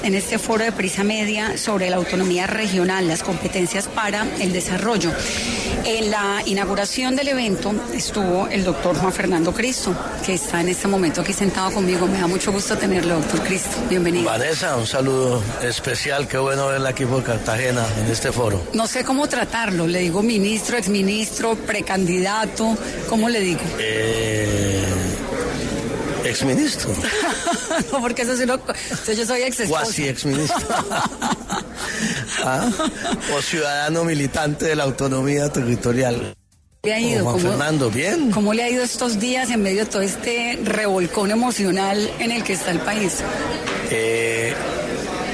en este foro de Prisa Media sobre la autonomía regional, las competencias para el desarrollo. En la inauguración del evento estuvo el doctor Juan Fernando Cristo, que está en este momento aquí sentado conmigo. Me da mucho gusto tenerlo, doctor Cristo. Bienvenido. Vanessa, un saludo especial. Qué bueno verla aquí por Cartagena en este foro. No sé cómo tratarlo. Le digo ministro, exministro, precandidato. ¿Cómo le digo? Exministro. No, porque eso sí lo... Yo soy exesposa. O así exministro. O ciudadano militante de la autonomía territorial. ¿Le ha ido? Juan Fernando, bien. ¿Cómo le ha ido estos días en medio de todo este revolcón emocional en el que está el país?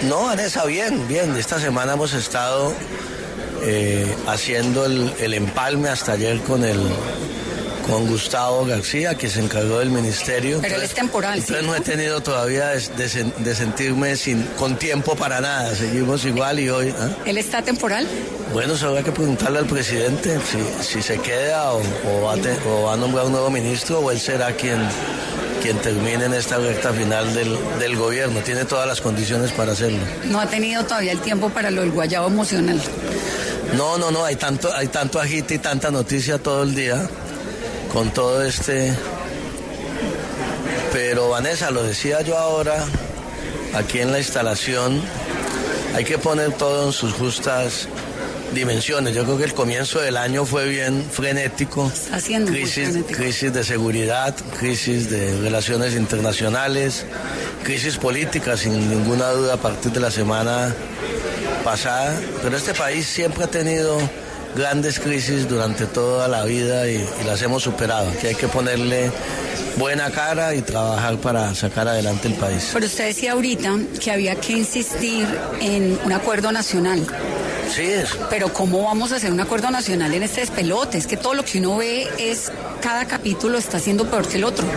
No, Vanessa, bien. Esta semana hemos estado haciendo el empalme hasta ayer con Gustavo García, que se encargó del ministerio. Pero él es temporal. Entonces no he tenido todavía de sentirme con tiempo para nada. Seguimos igual y hoy... ¿Él está temporal? Bueno, eso habrá que preguntarle al presidente si se queda o va a nombrar un nuevo ministro, o él será quien termine en esta recta final del gobierno. Tiene todas las condiciones para hacerlo. No ha tenido todavía el tiempo para lo del guayabo emocional. No, hay tanto agite y tanta noticia todo el día con todo pero Vanessa, lo decía yo ahora aquí en la instalación, hay que poner todo en sus justas dimensiones. Yo creo que el comienzo del año fue bien frenético. Está siendo crisis de seguridad, crisis de relaciones internacionales, crisis política sin ninguna duda a partir de la semana pasada, pero este país siempre ha tenido grandes crisis durante toda la vida y las hemos superado. Que hay que ponerle buena cara y trabajar para sacar adelante el país. Pero usted decía ahorita que había que insistir en un acuerdo nacional. Sí, pero ¿cómo vamos a hacer un acuerdo nacional en este despelote? Es que todo lo que uno ve es, cada capítulo está siendo peor que el otro.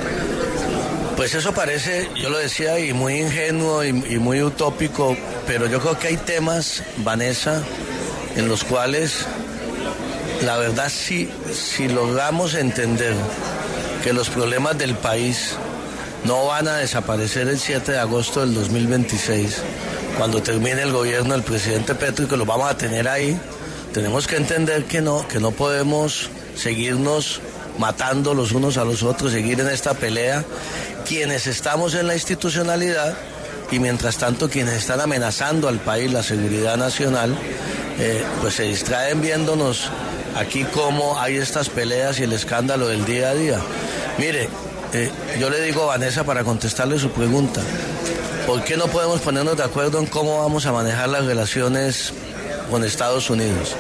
Pues eso parece, yo lo decía, y muy ingenuo y muy utópico, pero yo creo que hay temas, Vanessa, en los cuales la verdad si logramos entender que los problemas del país no van a desaparecer el 7 de agosto del 2026, cuando termine el gobierno del presidente Petro, y que los vamos a tener ahí, tenemos que entender que no podemos seguirnos matando los unos a los otros, seguir en esta pelea, quienes estamos en la institucionalidad y mientras tanto quienes están amenazando al país, la seguridad nacional, pues se distraen viéndonos aquí cómo hay estas peleas y el escándalo del día a día. Mire, yo le digo a Vanessa, para contestarle su pregunta, ¿por qué no podemos ponernos de acuerdo en cómo vamos a manejar las relaciones con Estados Unidos,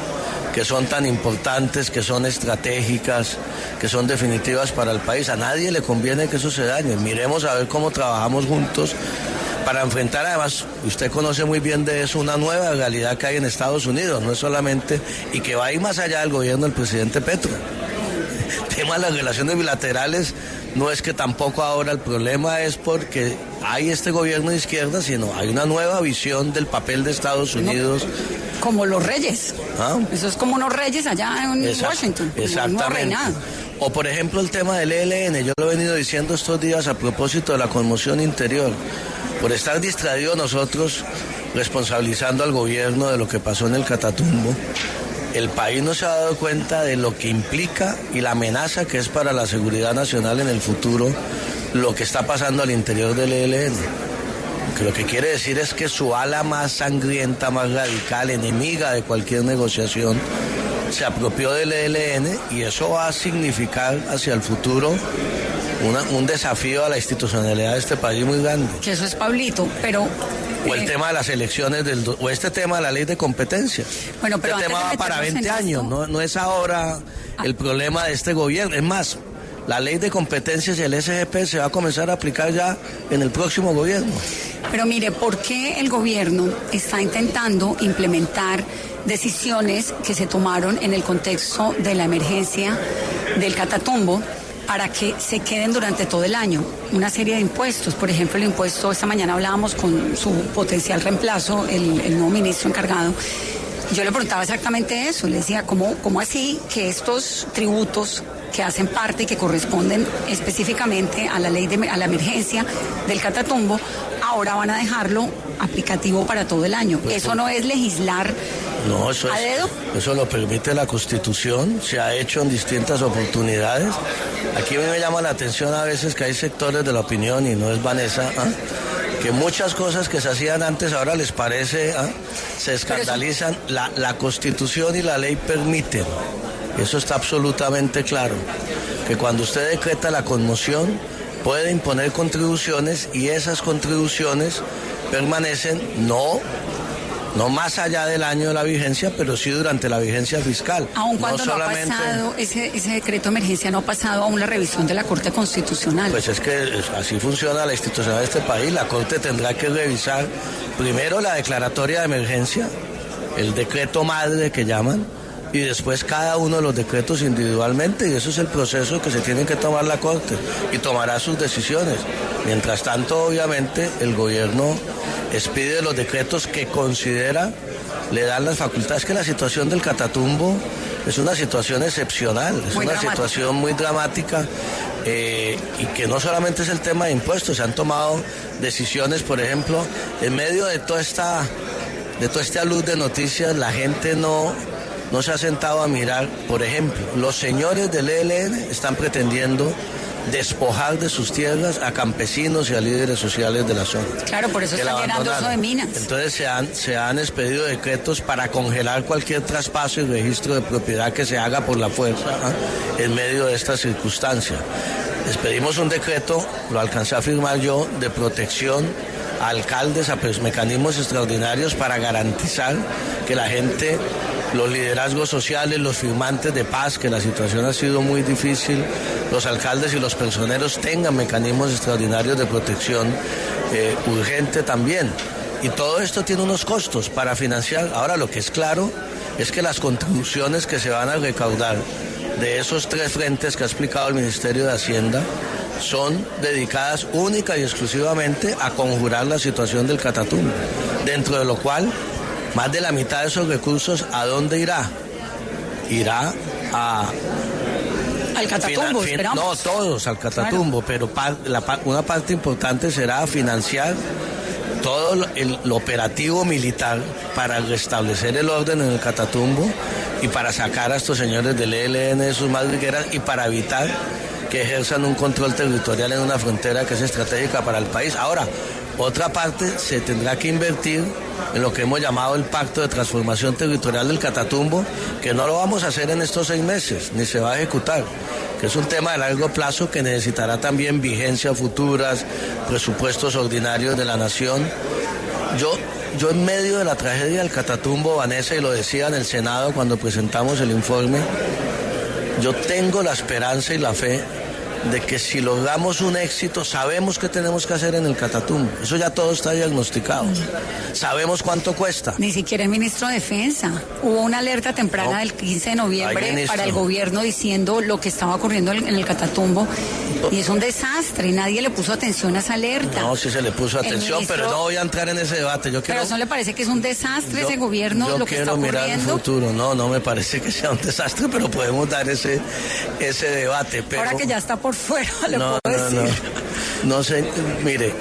que son tan importantes, que son estratégicas, que son definitivas para el país? A nadie le conviene que eso se dañe. Miremos a ver cómo trabajamos juntos para enfrentar, además, usted conoce muy bien de eso, una nueva realidad que hay en Estados Unidos, no es solamente, y que va a ir más allá del gobierno del presidente Petro. El tema de las relaciones bilaterales no es que tampoco ahora el problema es porque hay este gobierno de izquierda, sino hay una nueva visión del papel de Estados Unidos. Como los reyes. Eso es como unos reyes allá en Washington. Exactamente. O por ejemplo el tema del ELN, yo lo he venido diciendo estos días a propósito de la conmoción interior. Por estar distraídos nosotros, responsabilizando al gobierno de lo que pasó en el Catatumbo, el país no se ha dado cuenta de lo que implica y la amenaza que es para la seguridad nacional en el futuro lo que está pasando al interior del ELN. Que lo que quiere decir es que su ala más sangrienta, más radical, enemiga de cualquier negociación, se apropió del ELN, y eso va a significar hacia el futuro un desafío a la institucionalidad de este país muy grande. Que eso es Pablito, pero... O el tema de las elecciones, o este tema de la ley de competencia. Bueno, pero este tema va para 20 años, no es ahora el problema de este gobierno. Es más, la ley de competencias y el SGP se va a comenzar a aplicar ya en el próximo gobierno. Pero mire, ¿por qué el gobierno está intentando implementar decisiones que se tomaron en el contexto de la emergencia del Catatumbo para que se queden durante todo el año? Una serie de impuestos, por ejemplo, el impuesto, esta mañana hablábamos con su potencial reemplazo, el nuevo ministro encargado. Yo le preguntaba exactamente eso, le decía, ¿cómo así que estos tributos que hacen parte y que corresponden específicamente a la ley a la emergencia del Catatumbo, ahora van a dejarlo aplicativo para todo el año. Pues, ¿eso no es legislar no, eso a dedo? Eso lo permite la Constitución, se ha hecho en distintas oportunidades. Aquí a mí me llama la atención a veces que hay sectores de la opinión, y no es Vanessa, que muchas cosas que se hacían antes ahora les parece, se escandalizan. La Constitución y la ley permiten, eso está absolutamente claro, que cuando usted decreta la conmoción puede imponer contribuciones, y esas contribuciones permanecen no más allá del año de la vigencia, pero sí durante la vigencia fiscal. Aun cuando no ha pasado, ese decreto de emergencia no ha pasado aún la revisión de la Corte Constitucional. Pues es que así funciona la institucionalidad de este país. La Corte tendrá que revisar primero la declaratoria de emergencia, el decreto madre que llaman, y después cada uno de los decretos individualmente, y eso es el proceso que se tiene que tomar la Corte, y tomará sus decisiones. Mientras tanto, obviamente, el gobierno expide los decretos que considera le dan las facultades. Que la situación del Catatumbo es una situación excepcional, es una situación muy dramática, y que no solamente es el tema de impuestos, se han tomado decisiones, por ejemplo, en medio de toda esta luz de noticias, la gente no se ha sentado a mirar. Por ejemplo, los señores del ELN están pretendiendo despojar de sus tierras a campesinos y a líderes sociales de la zona. Claro, por eso están llenando eso de minas. Entonces se han expedido decretos para congelar cualquier traspaso y registro de propiedad que se haga por la fuerza en medio de esta circunstancia. Expedimos un decreto, lo alcancé a firmar yo, de protección a alcaldes, a mecanismos extraordinarios para garantizar que la gente, los liderazgos sociales, los firmantes de paz, que la situación ha sido muy difícil, los alcaldes y los personeros tengan mecanismos extraordinarios de protección urgente también. Y todo esto tiene unos costos para financiar. Ahora, lo que es claro es que las contribuciones que se van a recaudar de esos 3 frentes que ha explicado el Ministerio de Hacienda son dedicadas única y exclusivamente a conjurar la situación del Catatumbo, dentro de lo cual más de la mitad de esos recursos, ¿a dónde irá? Irá al Catatumbo, esperamos. No todos al Catatumbo, claro. Pero una parte importante será a financiar todo el operativo militar para restablecer el orden en el Catatumbo y para sacar a estos señores del ELN de sus madrigueras, y para evitar que ejerzan un control territorial en una frontera que es estratégica para el país. Ahora, otra parte se tendrá que invertir en lo que hemos llamado el Pacto de Transformación Territorial del Catatumbo, que no lo vamos a hacer en estos 6 meses, ni se va a ejecutar, que es un tema de largo plazo que necesitará también vigencias futuras, presupuestos ordinarios de la nación. Yo en medio de la tragedia del Catatumbo, Vanessa, y lo decía en el Senado cuando presentamos el informe, yo tengo la esperanza y la fe de que si logramos un éxito, sabemos qué tenemos que hacer en el Catatumbo. Eso ya todo está diagnosticado. Sabemos cuánto cuesta. Ni siquiera el ministro de Defensa. Hubo una alerta temprana del 15 de noviembre para el gobierno diciendo lo que estaba ocurriendo en el Catatumbo. Y es un desastre. Nadie le puso atención a esa alerta. No, sí se le puso atención, pero no voy a entrar en ese debate. Pero ¿eso le parece que es un desastre ese gobierno, lo que está ocurriendo? Yo quiero mirar el futuro. No me parece que sea un desastre, pero podemos dar ese debate. Pero ahora que ya está por fuera, lo puedo decir. No sé, mire,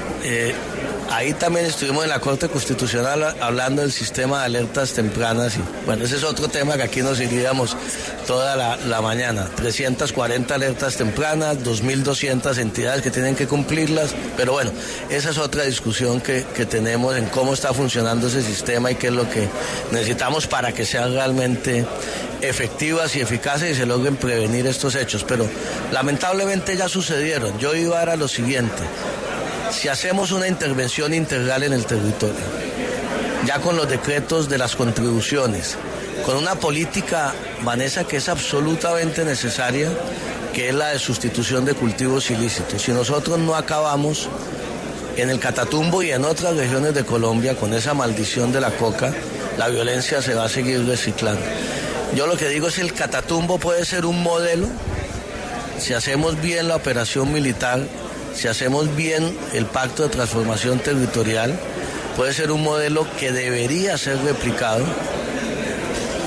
ahí también estuvimos en la Corte Constitucional hablando del sistema de alertas tempranas, y bueno, ese es otro tema que aquí nos iríamos toda la mañana. 340 alertas tempranas, 2.200 entidades que tienen que cumplirlas, pero bueno, esa es otra discusión que tenemos en cómo está funcionando ese sistema y qué es lo que necesitamos para que sean realmente efectivas y eficaces y se logren prevenir estos hechos. Pero lamentablemente ya sucedieron. Yo iba a lo siguiente: si hacemos una intervención integral en el territorio, ya con los decretos de las contribuciones, con una política, Vanessa, que es absolutamente necesaria, que es la de sustitución de cultivos ilícitos, si nosotros no acabamos en el Catatumbo y en otras regiones de Colombia con esa maldición de la coca, la violencia se va a seguir reciclando. Yo lo que digo es que el Catatumbo puede ser un modelo si hacemos bien la operación militar, si hacemos bien el Pacto de Transformación Territorial. Puede ser un modelo que debería ser replicado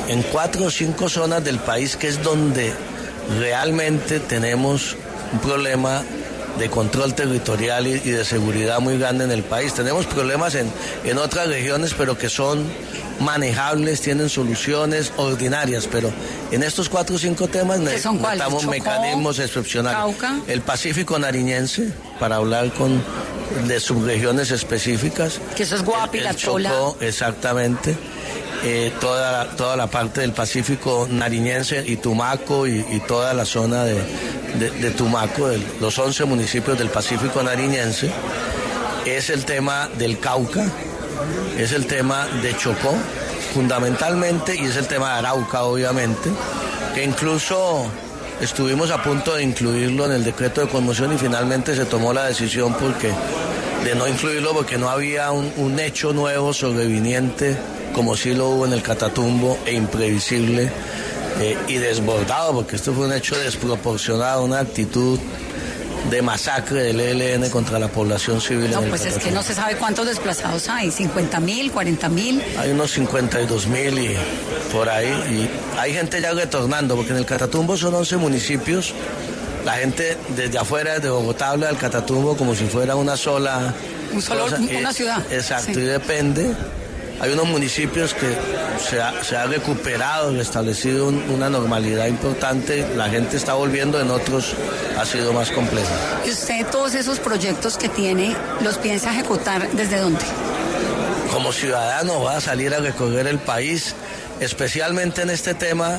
en 4 o 5 zonas del país, que es donde realmente tenemos un problema de control territorial y de seguridad muy grande en el país. Tenemos problemas en otras regiones, pero que son manejables, tienen soluciones ordinarias, pero en estos 4 o 5 temas necesitamos mecanismos excepcionales. Cauca. El Pacífico nariñense, para hablar de subregiones específicas. Que eso es Guapi, Chocó, exactamente. Toda la parte del Pacífico nariñense y Tumaco y toda la zona de Tumaco, los 11 municipios del Pacífico nariñense. Es el tema del Cauca, es el tema de Chocó, fundamentalmente, y es el tema de Arauca, obviamente, que incluso estuvimos a punto de incluirlo en el decreto de conmoción y finalmente se tomó la decisión de no incluirlo porque no había un hecho nuevo sobreviniente como sí lo hubo en el Catatumbo, e imprevisible y desbordado, porque esto fue un hecho desproporcionado, una actitud de masacre del ELN contra la población civil. No, pues es que no se sabe cuántos desplazados hay, 50.000, 40.000. Hay unos 52.000 y por ahí, y hay gente ya retornando, porque en el Catatumbo son 11 municipios, la gente desde afuera, desde Bogotá, habla del Catatumbo como si fuera una sola... una ciudad. Exacto, sí. Y depende. Hay unos municipios que se ha recuperado, restablecido una normalidad importante, la gente está volviendo, en otros ha sido más complejo. ¿Y usted todos esos proyectos que tiene los piensa ejecutar desde dónde? Como ciudadano va a salir a recorrer el país, especialmente en este tema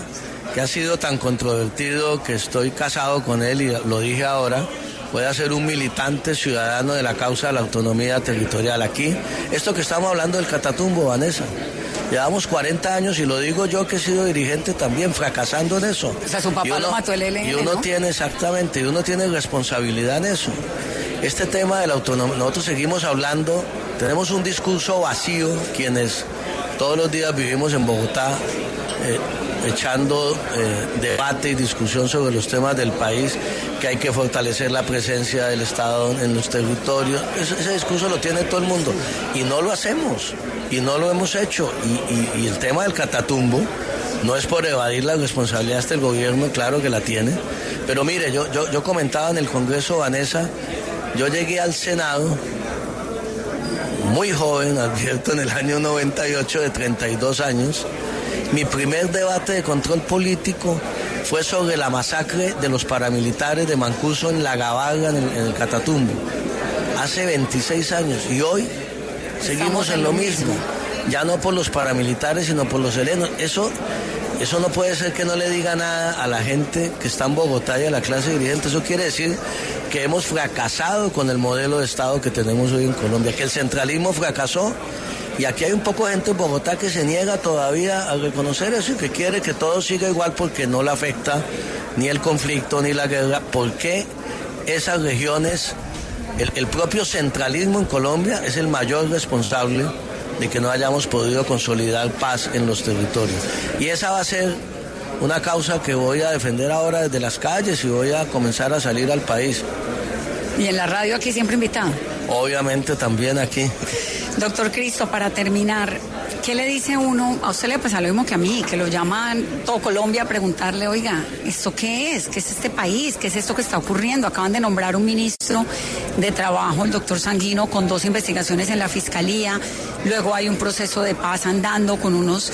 que ha sido tan controvertido, que estoy casado con él y lo dije ahora. Puede ser un militante ciudadano de la causa de la autonomía territorial. Aquí, esto que estamos hablando del Catatumbo, Vanessa, llevamos 40 años, y lo digo yo que he sido dirigente también, fracasando en eso. O sea, su papá lo mató el ELN, y uno, ¿no? Exactamente, y uno tiene responsabilidad en eso. Este tema de la autonomía, nosotros seguimos hablando, tenemos un discurso vacío, quienes todos los días vivimos en Bogotá, echando debate y discusión sobre los temas del país, que hay que fortalecer la presencia del Estado en los territorios. Ese discurso lo tiene todo el mundo y no lo hacemos y no lo hemos hecho. Y el tema del Catatumbo no es por evadir las responsabilidades del gobierno, claro que la tiene, pero mire, yo comentaba en el Congreso, Vanessa, yo llegué al Senado muy joven, advierto, en el año 98, de 32 años. Mi primer debate de control político fue sobre la masacre de los paramilitares de Mancuso en La Gavarra, en el Catatumbo, hace 26 años, y hoy seguimos en lo mismo, ya no por los paramilitares, sino por los helenos. Eso no puede ser que no le diga nada a la gente que está en Bogotá y a la clase dirigente. Eso quiere decir que hemos fracasado con el modelo de Estado que tenemos hoy en Colombia, que el centralismo fracasó. Y aquí hay un poco de gente en Bogotá que se niega todavía a reconocer eso y que quiere que todo siga igual porque no le afecta ni el conflicto ni la guerra. ¿Por qué esas regiones, el propio centralismo en Colombia es el mayor responsable de que no hayamos podido consolidar paz en los territorios? Y esa va a ser una causa que voy a defender ahora desde las calles y voy a comenzar a salir al país. ¿Y en la radio aquí siempre invitado? Obviamente también aquí. Doctor Cristo, para terminar, ¿qué le dice uno? A usted le pasa lo mismo que a mí, que lo llaman todo Colombia a preguntarle, oiga, ¿esto qué es? ¿Qué es este país? ¿Qué es esto que está ocurriendo? Acaban de nombrar un ministro de Trabajo, el doctor Sanguino, con 2 investigaciones en la Fiscalía. Luego hay un proceso de paz andando con unos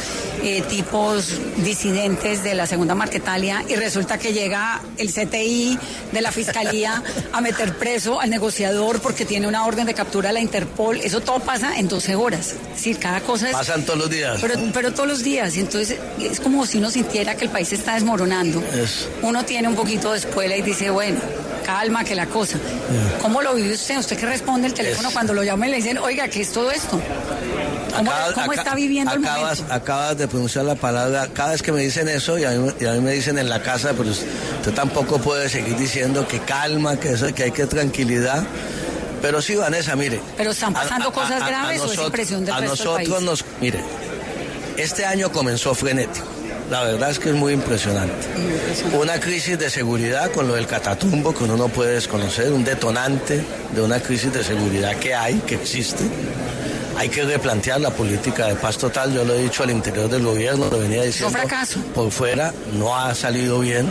tipos disidentes de la Segunda Marquetalia, y resulta que llega el CTI de la Fiscalía a meter preso al negociador porque tiene una orden de captura de la Interpol. Eso todo pasa en 12 horas. Es decir, cada cosa es... Pasan todos los días. Pero todos los días. Y entonces es como si uno sintiera que el país se está desmoronando. Uno tiene un poquito de espuela y dice, bueno, calma, que la cosa. ¿Cómo lo vive usted? ¿Usted qué responde el teléfono cuando lo llaman y le dicen, oiga, ¿qué es todo esto? ¿Cómo está viviendo el momento? Acabas de pronunciar la palabra. Cada vez que me dicen eso, y a mí me dicen en la casa, pero usted tampoco puede seguir diciendo que calma, que hay que tranquilidad. Pero sí, Vanessa, mire. Pero están pasando cosas graves, o es impresión del resto del país. Mire, este año comenzó frenético. La verdad es que es muy impresionante. Una crisis de seguridad con lo del Catatumbo, que uno no puede desconocer, un detonante de una crisis de seguridad que existe. hay que replantear la política de paz total. Yo lo he dicho al interior del gobierno, lo venía diciendo. ¿Fue fracaso? Por fuera no ha salido bien.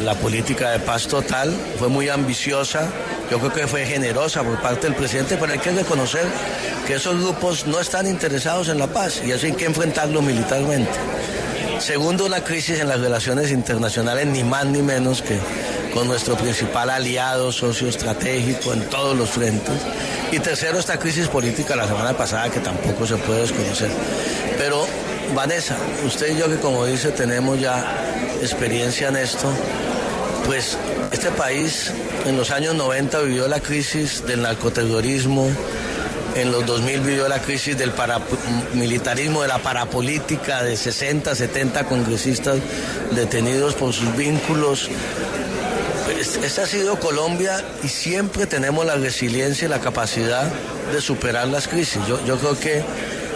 La política de paz total fue muy ambiciosa, yo creo que fue generosa por parte del presidente, pero hay que reconocer que esos grupos no están interesados en la paz y eso hay que enfrentarlo militarmente. Segundo, una crisis en las relaciones internacionales, ni más ni menos que con nuestro principal aliado, socio estratégico en todos los frentes. Y tercero, esta crisis política la semana pasada que tampoco se puede desconocer. Pero, Vanessa, usted y yo que como dice tenemos ya experiencia en esto, pues este país en los años 90 vivió la crisis del narcoterrorismo, en los 2000 vivió la crisis del paramilitarismo, de la parapolítica, de 60, 70 congresistas detenidos por sus vínculos. Esta ha sido Colombia y siempre tenemos la resiliencia y la capacidad de superar las crisis. Yo creo que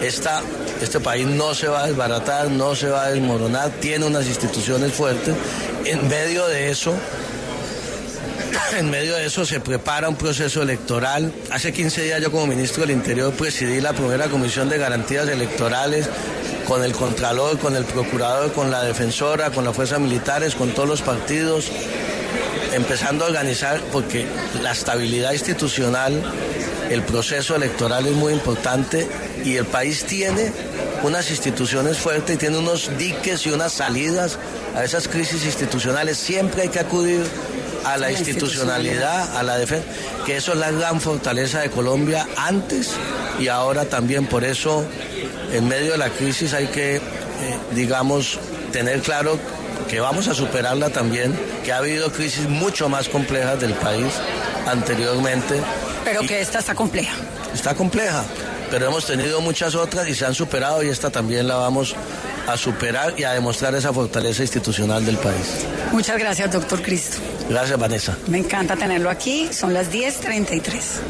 este país no se va a desbaratar, no se va a desmoronar, tiene unas instituciones fuertes. En medio de eso se prepara un proceso electoral. Hace 15 días yo como ministro del Interior presidí la primera comisión de garantías electorales con el Contralor, con el Procurador, con la Defensora, con las fuerzas militares, con todos los partidos, empezando a organizar porque la estabilidad institucional, el proceso electoral es muy importante y el país tiene unas instituciones fuertes y tiene unos diques y unas salidas a esas crisis institucionales. Siempre hay que acudir a la institucionalidad, a la defensa, que eso es la gran fortaleza de Colombia antes y ahora también. Por eso, en medio de la crisis hay que, tener claro que vamos a superarla también, que ha habido crisis mucho más complejas del país anteriormente. Pero que esta está compleja. Está compleja, pero hemos tenido muchas otras y se han superado y esta también la vamos a superar y a demostrar esa fortaleza institucional del país. Muchas gracias, doctor Cristo. Gracias, Vanessa. Me encanta tenerlo aquí, son las 10:33.